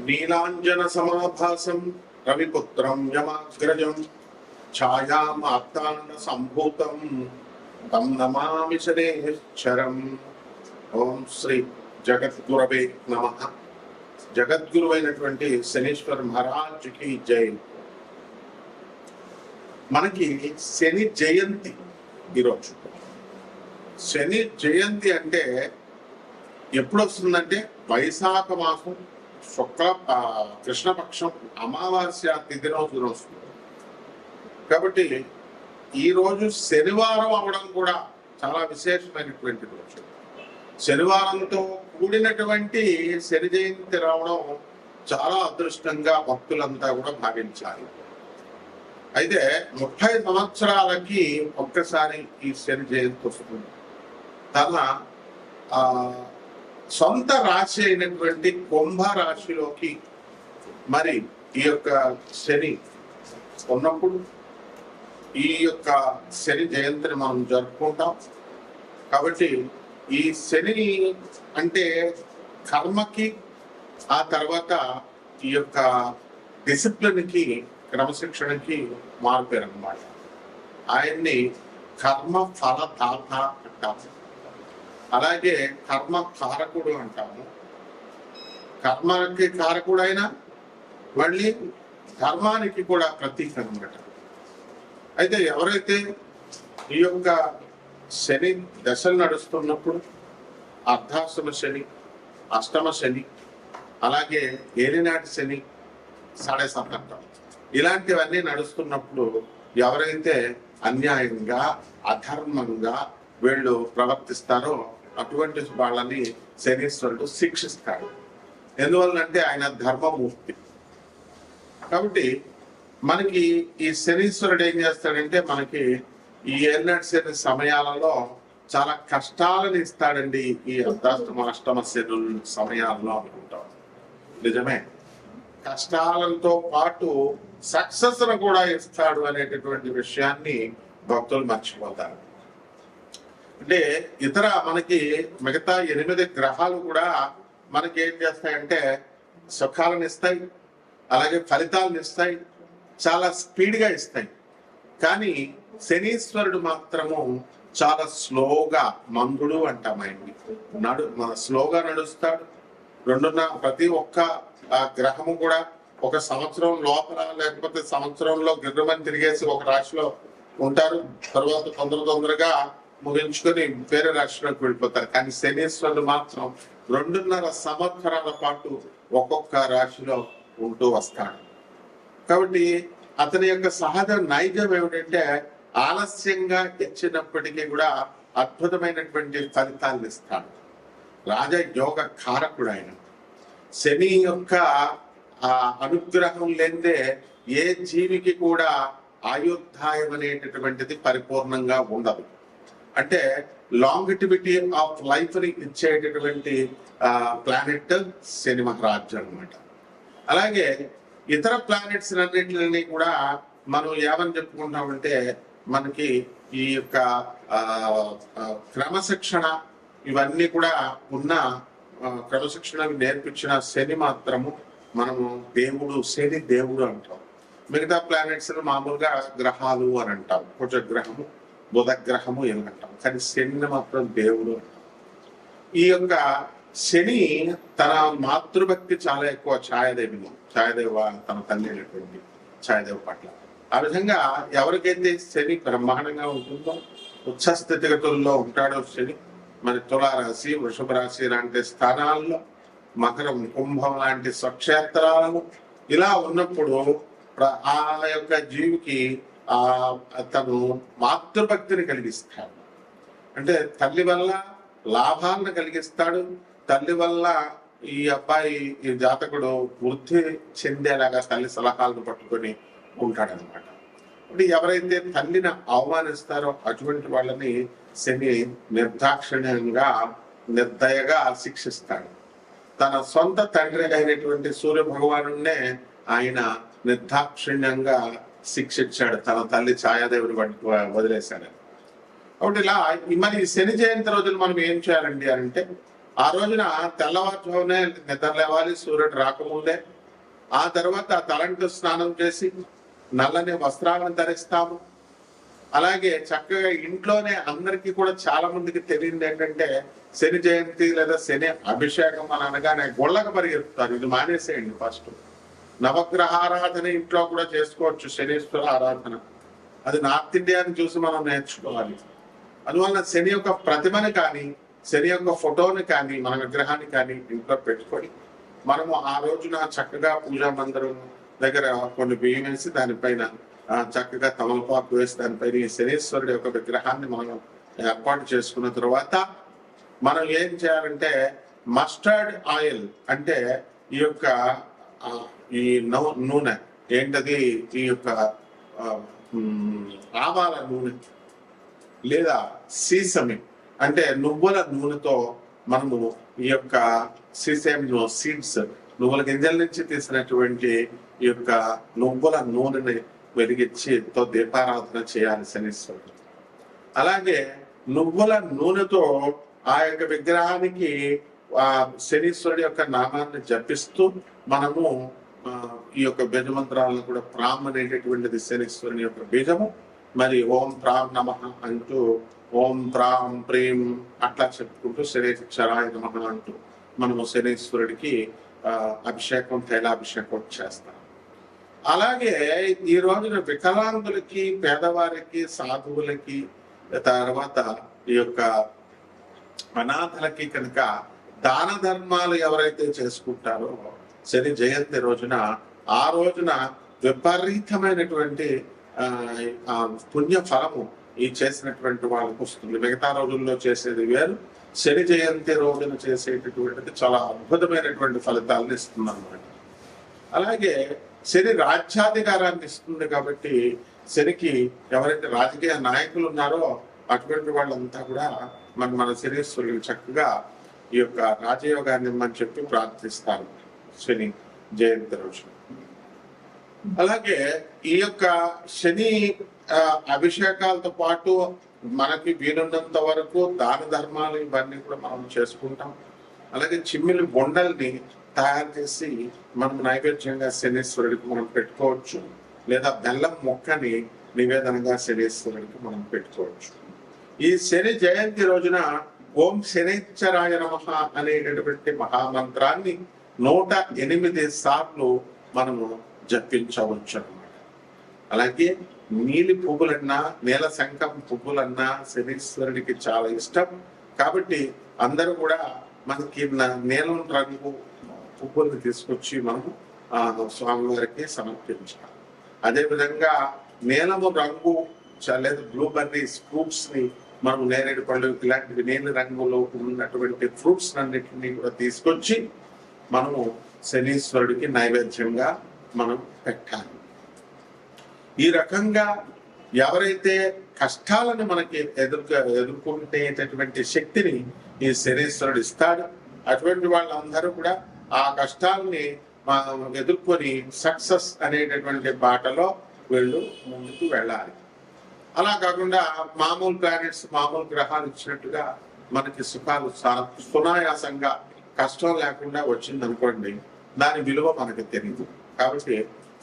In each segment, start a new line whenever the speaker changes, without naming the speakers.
నీలాంజన సమాభాసం రవిపుత్రం యమాగ్రజం ఛాయామార్తాండ సంభూతం తం నమామి శనేశ్వరం. ఓం శ్రీ జగద్గురవే నమః. జగద్గురువైనటువంటి శనీశ్వర మహారాజుకి జై. మనకి శని జయంతి ఈరోజు. శని జయంతి అంటే ఎప్పుడు వస్తుందంటే వైశాఖ మాసం శుక్ల కృష్ణపక్షం అమావాస్య తిథి రోజున వస్తుంది. కాబట్టి ఈ రోజు శనివారం అవడం కూడా చాలా విశేషమైనటువంటి రోజు. శనివారంతో కూడినటువంటి శని జయంతి రావడం చాలా అదృష్టంగా భక్తులంతా కూడా భావించాలి. అయితే 30 సంవత్సరాలకి ఒక్కసారి ఈ శని జయంతి వస్తుంది. తన సొంత రాశి అయినటువంటి కుంభ రాశిలోకి మరి ఈ యొక్క శని ఉన్నప్పుడు ఈ యొక్క శని జయంతిని మనం జరుపుకుంటాం. కాబట్టి ఈ శని అంటే కర్మకి, ఆ తర్వాత ఈ యొక్క డిసిప్లిన్కి, క్రమశిక్షణకి మారుపేరు అన్నమాట. ఆయన్ని కర్మ ఫలదాత అంటాము, అలాగే కర్మ కారకుడు అంటాము. కర్మకి కారకుడు అయినా మళ్ళీ ధర్మానికి కూడా ప్రతీక అన్నమాట. అయితే ఎవరైతే ఈ యొక్క శని దశలు నడుస్తున్నప్పుడు అర్ధాష్టమ శని, అష్టమ శని, అలాగే ఏలినాటి శని, సాడే సప్తంటం ఇలాంటివన్నీ నడుస్తున్నప్పుడు ఎవరైతే అన్యాయంగా అధర్మంగా వీళ్ళు ప్రవర్తిస్తారో అటువంటి వాళ్ళని శనీశ్వరుడు శిక్షిస్తాడు. ఎందువల్లంటే ఆయన ధర్మమూర్తి. కాబట్టి మనకి ఈ శనీశ్వరుడు ఏం చేస్తాడంటే మనకి ఈ ఏలినాటి శని సమయాలలో చాలా కష్టాలను ఇస్తాడండి. ఈ అర్ధాష్టమ అష్టమ శని సమయాల్లో అనుకుంటాం. నిజమే, కష్టాలతో పాటు సక్సెస్ కూడా ఇస్తాడు అనేటటువంటి విషయాన్ని భక్తులు మర్చిపోతారు. అంటే ఇతర మనకి మిగతా 8 గ్రహాలు కూడా మనకి ఏం చేస్తాయంటే సుఖాలను ఇస్తాయి, అలాగే ఫలితాలను ఇస్తాయి, చాలా స్పీడ్గా ఇస్తాయి. కానీ శనీశ్వరుడు మాత్రము చాలా స్లోగా, మందుడు అంటాం ఆయన్ని, స్లోగా నడుస్తాడు. ప్రతి ఒక్క గ్రహము కూడా ఒక సంవత్సరం లోపల లేకపోతే సంవత్సరంలో గిర్రమని తిరిగేసి ఒక రాశిలో ఉంటారు. తర్వాత తొందరగా ముగించుకొని వేరే రాష్ట్రానికి వెళ్ళిపోతారు. కానీ శనీశ్వరుడు మాత్రం 2.5 సంవత్సరాల పాటు ఒక్కొక్క రాశిలో ఉంటూ వస్తాడు. కాబట్టి అతని యొక్క సహజ నైజం ఏమిటంటే ఆలస్యంగా ఇచ్చినప్పటికీ కూడా అద్భుతమైనటువంటి ఫలితాలను ఇస్తాడు. రాజయోగ కారకుడు ఆయన. శని యొక్క అనుగ్రహం లేదే ఏ జీవికి కూడా ఆయుర్దాయం అనేటటువంటిది పరిపూర్ణంగా ఉండదు. అంటే లాంగిటివిటీ ఆఫ్ లైఫ్ ని ఇచ్చేటటువంటి ప్లానెట్ శని మహారాజు అనమాట. అలాగే ఇతర ప్లానెట్స్ అన్నింటినీ కూడా మనం ఏమని చెప్పుకుంటామంటే మనకి ఈ యొక్క క్రమశిక్షణ ఇవన్నీ కూడా ఉన్న క్రమశిక్షణ నేర్పించిన శని మాత్రము మనము దేవుడు, శని దేవుడు అంటాం. మిగతా ప్లానెట్స్ మామూలుగా గ్రహాలు అని అంటాం, కుజగ్రహము, బుధ గ్రహము ఏమి అంటాం. కానీ శని మాత్రం దేవుడు అంటాం. ఈ యొక్క శని తన మాతృభక్తి చాలా ఎక్కువ. ఛాయాదేవ తన తల్లి అయినటువంటి ఛాయాదేవ పట్ల. ఆ విధంగా ఎవరికైతే శని బ్రహ్మాండంగా ఉంటుందో, ఉచ్చ స్థితిగతుల్లో ఉంటాడో శని, మన తులారాశి, వృషభ రాశి లాంటి స్థానాల్లో, మకరం, కుంభం లాంటి స్వక్షేత్రాలను ఇలా ఉన్నప్పుడు ఆ యొక్క జీవికి తను మాతృభక్తిని కలిగిస్తాడు. అంటే తల్లి వల్ల లాభాలను కలిగిస్తాడు. తల్లి వల్ల ఈ అబ్బాయి, ఈ జాతకుడు వృద్ధి చెందేలాగా తల్లి సలహాలను పట్టుకొని ఉంటాడనమాట. అంటే ఎవరైతే తల్లిని అవమానిస్తారో అటువంటి వాళ్ళని శని నిర్దాక్షిణ్యంగా, నిర్దయగా శిక్షిస్తాడు. తన సొంత తండ్రి అయినటువంటి సూర్య భగవానునే ఆయన నిర్దాక్షిణ్యంగా శిక్షించాడు, తన తల్లి ఛాయాదేవిని వదిలేశాడు. కాబట్టి ఇలా మరి శని జయంతి రోజులు మనం ఏం చేయాలండి అంటే ఆ రోజున తెల్లవారుజామునే నిద్ర లేవాలి, సూర్యుడు రాకముందే. ఆ తర్వాత తలంటు స్నానం చేసి నల్లని వస్త్రాలను ధరిస్తాము. అలాగే చక్కగా ఇంట్లోనే అందరికీ కూడా చాలా మందికి తెలియదు ఏంటంటే, శని జయంతి లేదా శని అభిషేకం అని అనగానే గుళ్ళకు పరిగెత్తుతారు. ఇది మానేసేయండి ఫస్ట్. నవగ్రహ ఆరాధన ఇంట్లో కూడా చేసుకోవచ్చు, శనీశ్వర ఆరాధన. అది నార్త్ ఇండియాని చూసి మనం నేర్చుకోవాలి. అందువల్ల శని యొక్క ప్రతిమని కానీ, శని యొక్క ఫోటోని కానీ, మన విగ్రహాన్ని కానీ ఇంట్లో పెట్టుకొని మనము ఆ రోజున చక్కగా పూజా మందిరం దగ్గర కొన్ని బియ్యం వేసి దానిపైన చక్కగా తమలపాకు వేసి దానిపైన ఈ శనీశ్వరుడు యొక్క విగ్రహాన్ని మనం ఏర్పాటు చేసుకున్న తర్వాత మనం ఏం చేయాలంటే, మస్టర్డ్ ఆయిల్ అంటే ఈ యొక్క ఈ నూనె ఏంటది, ఈ యొక్క ఆవాల నూనె లేదా సీసమి అంటే నువ్వుల నూనెతో మనము ఈ యొక్క సీసేమ్ సీడ్స్, నువ్వుల గింజల నుంచి తీసినటువంటి ఈ యొక్క నువ్వుల నూనెని వెలిగించితో దీపారాధన చేయాలి శనీశ్వరుడు. అలాగే నువ్వుల నూనెతో ఆ యొక్క విగ్రహానికి ఆ శనీశ్వరుడి యొక్క నామాన్ని జపిస్తూ మనము ఈ యొక్క బీజమంత్రాలను కూడా ప్రామ్ అనేటటువంటిది శనీశ్వరుని యొక్క బీజము. మరి ఓం ప్రాం నమః అంటూ ఓం ప్రాం ప్రేమ్ అట్లా చెప్పుకుంటూ శనీశ్వరాయ నమః అంటూ మనము శనీశ్వరుడికి అభిషేకం, తైలాభిషేకం చేస్తాం. అలాగే ఈ రోజున వికలాంగులకి, పేదవారికి, సాధువులకి, తర్వాత ఈ యొక్క అనాథలకి కనుక దాన ధర్మాలు ఎవరైతే చేసుకుంటారో శని జయంతి రోజున, ఆ రోజున విపరీతమైనటువంటి పుణ్య ఫలము ఈ చేసినటువంటి వాళ్ళకు వస్తుంది. మిగతా రోజుల్లో చేసేది వేరు, శని జయంతి రోజున చేసేటటువంటిది చాలా అద్భుతమైనటువంటి ఫలితాలను ఇస్తుంది అన్నమాట. అలాగే శని రాజ్యాధికారాన్ని ఇస్తుంది కాబట్టి శనికి ఎవరైతే రాజకీయ నాయకులు ఉన్నారో అటువంటి వాళ్ళంతా కూడా మన శనీశ్వరుడు చక్కగా ఈ యొక్క రాజయోగాన్ని ఇమ్మని చెప్పి ప్రార్థిస్తారు శని జయంతి రోజు. అలాగే ఈ యొక్క శని అభిషేకాలతో పాటు మనకి వీలున్నంత వరకు దాన ధర్మాలు ఇవన్నీ కూడా మనం చేసుకుంటాం. అలాగే చిమ్మిలి బొండల్ని తయారు చేసి మనం నైవేద్యంగా శనీశ్వరుడికి మనం పెట్టుకోవచ్చు, లేదా బెల్లం మొక్కని నివేదనగా శనీశ్వరుడికి మనం పెట్టుకోవచ్చు. ఈ శని జయంతి రోజున ఓం శనైశ్చరాయ నమః అనేటటువంటి మహామంత్రాన్ని 108 సార్లు మనము జపించవచ్చు అన్నమాట. అలాగే నీలి పువ్వులన్నా, నీల శంఖం పువ్వులన్నా శనీశ్వరుడికి చాలా ఇష్టం కాబట్టి అందరూ కూడా మనకి నీలం రంగు పువ్వులను తీసుకొచ్చి మనము స్వామివారికి సమర్పించాలి. అదేవిధంగా నీలము రంగు లేదా బ్లూబెర్రీస్ ఫ్రూట్స్ ని మనం, నేరేడు పళ్ళు ఇలాంటివి నీలి రంగులో ఉన్నటువంటి ఫ్రూట్స్ అన్నిటిని కూడా తీసుకొచ్చి మనము శనీశ్వరుడికి నైవేద్యంగా మనం పెట్టాలి. ఈ రకంగా ఎవరైతే కష్టాలను మనకి ఎదుర్కొనేటటువంటి శక్తిని ఈ శనీశ్వరుడు ఇస్తాడు, అటువంటి వాళ్ళందరూ కూడా ఆ కష్టాలని ఎదుర్కొని సక్సెస్ అనేటటువంటి బాటలో వీళ్ళు ముందుకు వెళ్ళాలి. అలా కాకుండా మామూలు ప్లానెట్స్, మామూలు గ్రహాలు ఇచ్చినట్టుగా మనకి సుఖాలు సునాయాసంగా కష్టం లేకుండా వచ్చింది అనుకోండి, దాని విలువ మనకి తెలియదు. కాబట్టి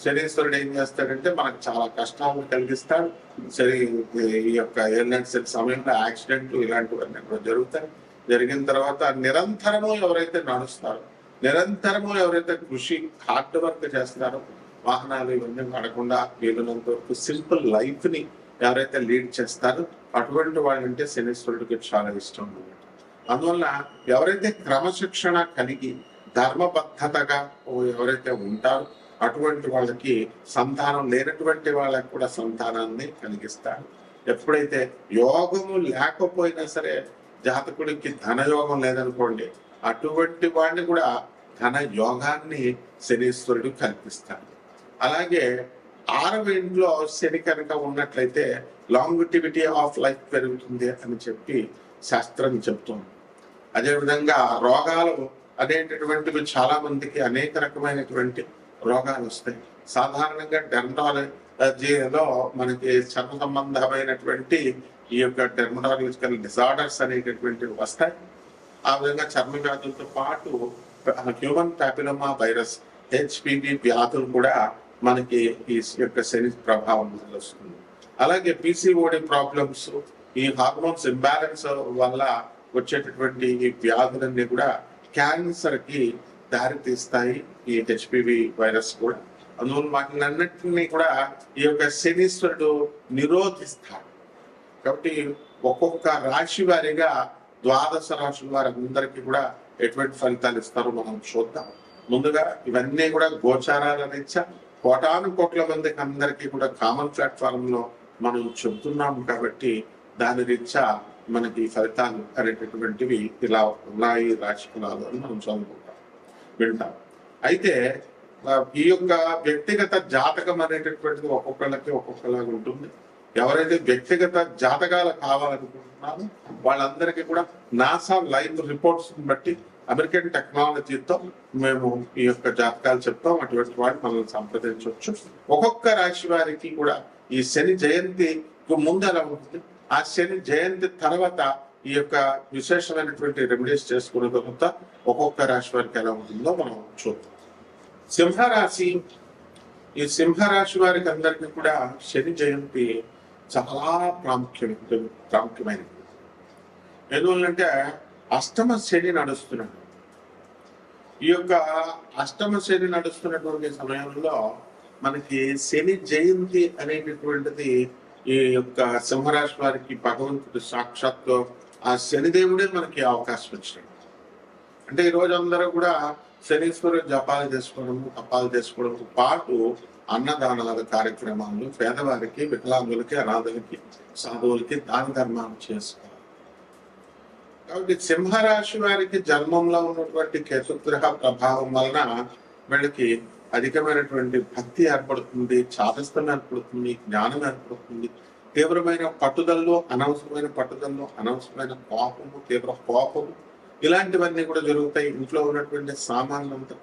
శనీశ్వరుడు ఏం చేస్తాడంటే మనకు చాలా కష్టాలను కలిగిస్తాడు. సరే, ఈ యొక్క ఎయిర్లైన్స్ సమయంలో యాక్సిడెంట్లు ఇలాంటివన్నీ కూడా జరుగుతాయి. జరిగిన తర్వాత నిరంతరము ఎవరైతే నడుస్తారో, నిరంతరము ఎవరైతే కృషి హార్డ్ వర్క్ చేస్తారో, వాహనాలు ఇవన్నీ పడకుండా వీలున్నంత వరకు సింపుల్ లైఫ్ ని ఎవరైతే లీడ్ చేస్తారో అటువంటి వాళ్ళంటే శనీశ్వరుడికి చాలా ఇష్టం అన్నమాట. అందువల్ల ఎవరైతే క్రమశిక్షణ కలిగి ధర్మబద్ధతగా ఎవరైతే ఉంటారో అటువంటి వాళ్ళకి సంతానం లేనటువంటి వాళ్ళకి కూడా సంతానాన్ని కలిగిస్తాడు. ఎప్పుడైతే యోగము లేకపోయినా సరే, జాతకుడికి ధనయోగం లేదనుకోండి, అటువంటి వాడిని కూడా ధన యోగాన్ని శనీశ్వరుడు కల్పిస్తాడు. అలాగే 6వ ఇంట్లో శని కనుక ఉన్నట్లయితే లాంగిటివిటీ ఆఫ్ లైఫ్ పెరుగుతుంది అని చెప్పి శాస్త్రం చెప్తుంది. అదేవిధంగా రోగాలు అనేటటువంటివి చాలా మందికి అనేక రకమైనటువంటి రోగాలు వస్తాయి. సాధారణంగా డెర్మటాలజీలో మనకి చర్మ సంబంధమైనటువంటి ఈ యొక్క డెర్మటాలజికల్ డిజార్డర్స్ అనేటటువంటివి వస్తాయి. ఆ విధంగా చర్మ వ్యాధులతో పాటు హ్యూమన్ ప్యాపిలోమా వైరస్ హెచ్పివి వ్యాధులు కూడా మనకి ఈ యొక్క శని ప్రభావం వల్ల వస్తుంది. అలాగే పిసిఓడి ప్రాబ్లమ్స్, ఈ హార్మోన్స్ ఇంబ్యాలెన్స్ వల్ల వచ్చేటటువంటి ఈ వ్యాధులన్నీ కూడా క్యాన్సర్ కి దారి తీస్తాయి ఈ హెచ్పివి వైరస్ కూడా. అందువల్ల వాటినన్నింటినీ కూడా ఈ యొక్క శనీశ్వరుడు నిరోధిస్తాడు. కాబట్టి ఒక్కొక్క రాశి వారిగా ద్వాదశ రాశుల వారందరికీ కూడా ఎటువంటి ఫలితాలు ఇస్తారో మనం చూద్దాం. ముందుగా ఇవన్నీ కూడా గోచారాల రీత్యా కోటాను కోట్ల మందికి అందరికీ కూడా కామన్ ప్లాట్ఫామ్ లో మనం చెబుతున్నాం కాబట్టి దాని రీత్యా మనకి ఫలితాలు అనేటటువంటివి ఇలా ఉన్నాయి రాశి ఫలాలు అని మనం చదువుకుంటాం, వింటాం. అయితే ఈ యొక్క వ్యక్తిగత జాతకం అనేటటువంటిది ఒక్కొక్కళ్ళకి ఒక్కొక్కలాగా ఉంటుంది. ఎవరైతే వ్యక్తిగత జాతకాలు కావాలనుకుంటున్నారో వాళ్ళందరికీ కూడా నాసా లైవ్ రిపోర్ట్స్ బట్టి అమెరికన్ టెక్నాలజీతో మేము ఈ యొక్క జాతకాలు చెప్తాం. అటువంటి వాటిని మనం సంప్రదించవచ్చు. ఒక్కొక్క రాశి వారికి కూడా ఈ శని జయంతి ముందు ఎలా ఉంటుంది, ఆ శని జయంతి తర్వాత ఈ యొక్క విశేషమైనటువంటి రెమెడీస్ చేసుకున్న తర్వాత ఒక్కొక్క రాశి వారికి ఎలా ఉంటుందో మనం చూద్దాం. సింహరాశి, ఈ సింహరాశి వారికి అందరికీ కూడా శని జయంతి చాలా ప్రాముఖ్యమైనది. ఎందువల్లంటే అష్టమ శని నడుస్తున్నాడు. ఈ యొక్క అష్టమ శని నడుస్తున్నటువంటి సమయంలో మనకి శని జయంతి అనేటటువంటిది ఈ యొక్క సింహరాశి వారికి భగవంతుడు సాక్షాత్తు ఆ శనిదేవుడే మనకి అవకాశం ఇచ్చాడు. అంటే ఈ రోజు అందరూ కూడా శనీశ్వరుడు జపాలు చేసుకోవడము, తపాలు చేసుకోవడంతో పాటు అన్నదానాల కార్యక్రమాలు పేదవారికి, వికలాంగులకి, అనాథులకి, సాధువులకి దాన ధర్మాలు చేసుకోవాలి. కాబట్టి సింహరాశి వారికి జన్మంలో ఉన్నటువంటి కేతుగ్రహ ప్రభావం వలన వీళ్ళకి అధికమైనటువంటి భక్తి ఏర్పడుతుంది, చాదస్తం ఏర్పడుతుంది, జ్ఞానం ఏర్పడుతుంది, తీవ్రమైన పట్టుదలలో, అనవసరమైన పట్టుదలలో అనవసరమైన కోపము, తీవ్ర కోపము, ఇలాంటివన్నీ కూడా జరుగుతాయి. ఇంట్లో ఉన్నటువంటి సామాన్లు అంతా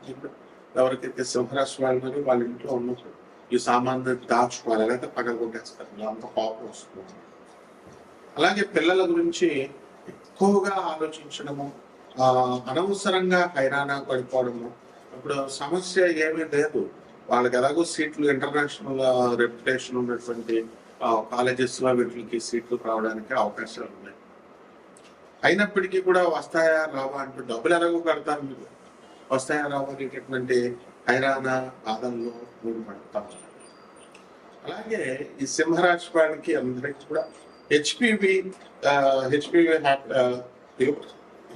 ఎవరికైతే సింహరాశి వాళ్ళు వాళ్ళ ఇంట్లో ఉన్నప్పుడు ఈ సామాన్లు దాచుకోవాలి, లేదా పగలగొట్టేస్తారు, అంత కోపం వస్తుంది. అలాగే పిల్లల గురించి ఎక్కువగా ఆలోచించడము, అనవసరంగా హైరాణ పడిపోవడము. ఇప్పుడు సమస్య ఏమీ లేదు, వాళ్ళకి ఎలాగో సీట్లు ఇంటర్నేషనల్ రెప్యుటేషన్ ఉన్నటువంటి కాలేజెస్ లో వీటికి సీట్లు రావడానికి అవకాశాలు ఉన్నాయి. అయినప్పటికీ కూడా వస్తాయా రావా అంటూ డబ్బులు ఎలాగో కడతారు, మీరు వస్తాయా రావా అనేటటువంటి హైరాణ బాధల్లో మీరు పడతారు. అలాగే ఈ సింహరాశి వారికి అందరికీ కూడా హెచ్పివి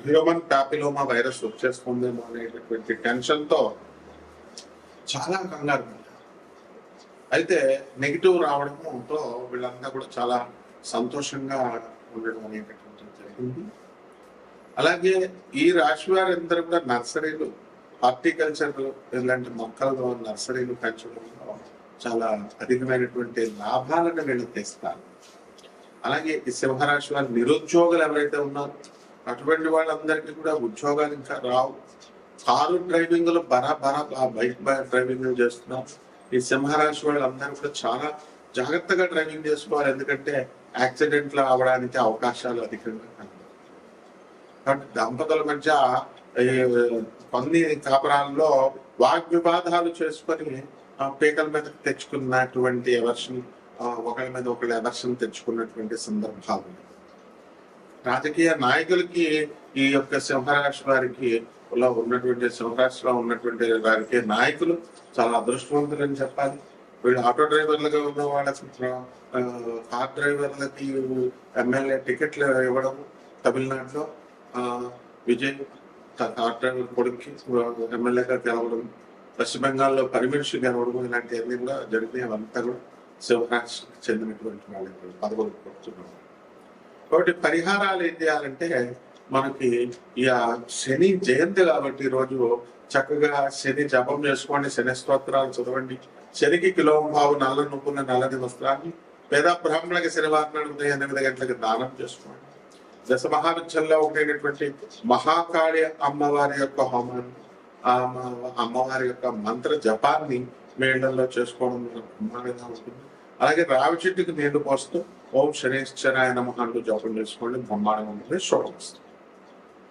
హ్యూమన్ ప్యాపిలోమా వైరస్ వచ్చేస్తుందేమో అనేటటువంటి టెన్షన్ తో చాలా కంగారు పడ్డారు. అయితే నెగిటివ్ రావడంతో వీళ్ళంతా కూడా చాలా సంతోషంగా ఉండడం అనేటటువంటి జరిగింది. అలాగే ఈ రాశి వారందరూ కూడా నర్సరీలు, హార్టికల్చర్ ఇలాంటి మొక్కలు నర్సరీలు పెంచడంలో చాలా అధికమైనటువంటి లాభాలను వీళ్ళు తెస్తారు. అలాగే ఈ సింహరాశి వారి నిరుద్యోగులు ఎవరైతే ఉన్నారో అటువంటి వాళ్ళందరికీ కూడా ఉద్యోగాలు ఇంకా రావు. కారు డ్రైవింగ్ లో బైక్ డ్రైవింగ్ చేస్తున్నారు. ఈ సింహరాశి వాళ్ళందరూ కూడా చాలా జాగ్రత్తగా డ్రైవింగ్ చేసుకోవాలి, ఎందుకంటే యాక్సిడెంట్లు అవడానికి అవకాశాలు అధికంగా కనబడతాయి. కాబట్టి దంపతుల మధ్య కొన్ని కాపురాల్లో వాగ్వివాదాలు చేసుకొని పీకల మీద తెచ్చుకున్నటువంటి ఎవర్షన్, ఒకరి మీద ఒకరి ఎవర్షన్ తెచ్చుకున్నటువంటి సందర్భాలు. రాజకీయ నాయకులకి ఈ యొక్క సింహరాశి వారికి ఉన్నటువంటి సింహరాశిలో ఉన్నటువంటి వారికి నాయకులు చాలా అదృష్టవంతులని చెప్పాలి. వీళ్ళు ఆటో డ్రైవర్లుగా ఉన్న వాళ్ళకి, కార్ డ్రైవర్లకి ఎమ్మెల్యే టికెట్లు ఇవ్వడం, తమిళనాడులో విజయ్ కార్ డ్రైవర్ కొడుక్కి ఎమ్మెల్యేగా గెలవడం, పశ్చిమ బెంగాల్లో పరిమనిషి గెలవడం, ఇలాంటివన్నీ కూడా జరిగినాయి. అవంతా కూడా సింహరాశికి చెందినటువంటి వాళ్ళకి పదవులు కొడుతున్నారు. కాబట్టి పరిహారాలు ఏం చేయాలంటే, మనకి ఈ శని జయంతి కాబట్టి ఈరోజు చక్కగా శని జపం చేసుకోండి, శని స్తోత్రాలు చదవండి, శనికి కిలోంబావు నల్ల నువ్వుల నల్లని వస్త్రాన్ని పేద బ్రాహ్మణులకి శనివారం ఉదయం 8 గంటలకు దానం చేసుకోండి. దశ మహావిద్యల్లో ఒకటైనటువంటి మహాకాళి అమ్మవారి యొక్క హోమాన్ని, అమ్మవారి యొక్క మంత్ర జపాన్ని మేళల్లో చేసుకోవడం బ్రహ్మాండంగా ఉంటుంది. అలాగే రావి చెట్టుకి నీళ్లు పోస్తూ ఓం శనేశ్వరాయ నమః అంటూ జపం చేసుకోండి, బ్రహ్మాండంగా ఉంటుంది. శుభమస్తు.